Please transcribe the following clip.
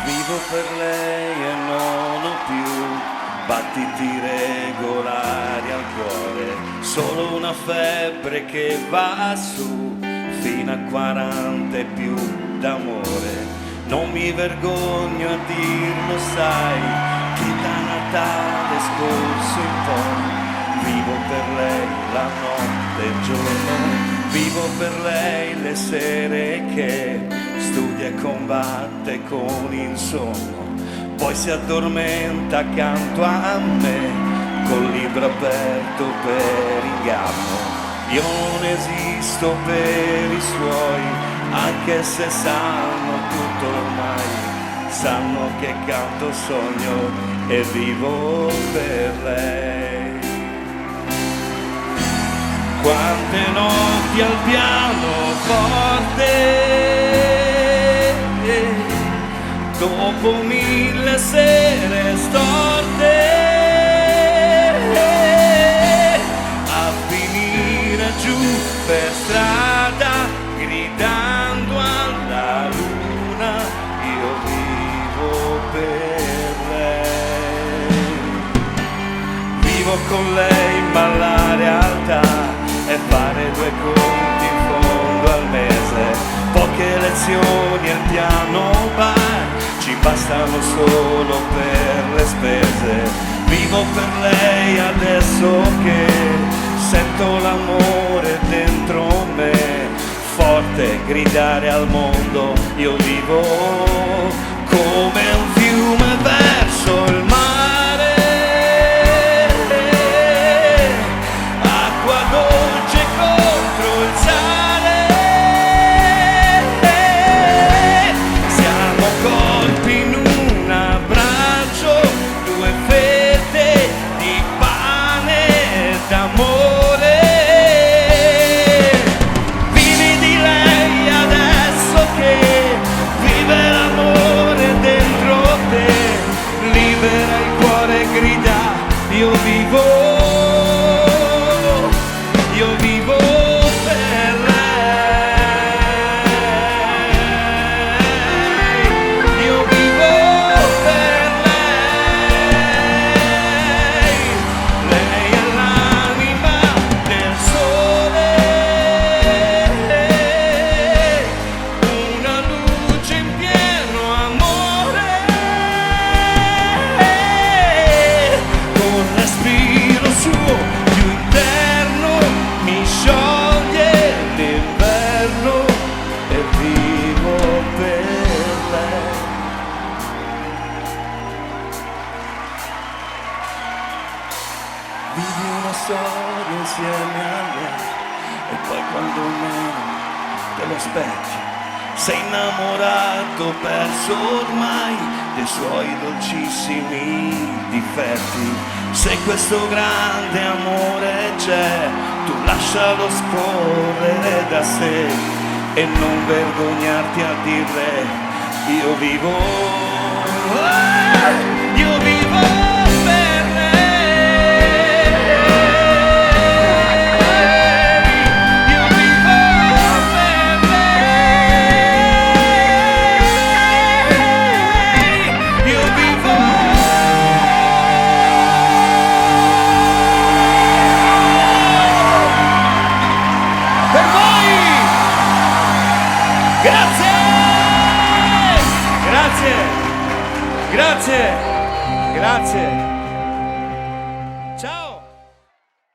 Vivo per lei e non ho più battiti regolari al cuore, solo una febbre che va su fino a 40 e più d'amore. Non mi vergogno a dirlo, sai, che da Natale scorso in poi vivo per lei la notte e il giorno, vivo per lei le sere che studia e combatte con il sonno, poi si addormenta accanto a me col libro aperto per inganno. Io non esisto per i suoi, anche se sanno tutto ormai, sanno che canto, sogno e vivo per lei. Quante notti al pianoforte, dopo 1000 sere storte, a finire giù per strada, gridando alla luna, io vivo per lei. Vivo con lei ma la realtà e fare 2 conti in fondo al mese, poche lezioni al piano bar ci bastano solo per le spese. Vivo per lei adesso che sento l'amore dentro me, forte gridare al mondo, io vivo come un fiume verso il mare. Io vivo per lei, io vivo per lei, lei è l'anima del sole, una luce in pieno amore. Respiro suo più interno mi scioglie l'inverno e vivo per lei. Vivi una storia insieme a lei e poi quando meno te lo aspetti sei innamorato, perso ormai dei suoi dolcissimi difetti. Se questo grande amore c'è, tu lascialo scorrere da sé e non vergognarti a dirle io vivo, io vivo per lei. Grazie, grazie, grazie.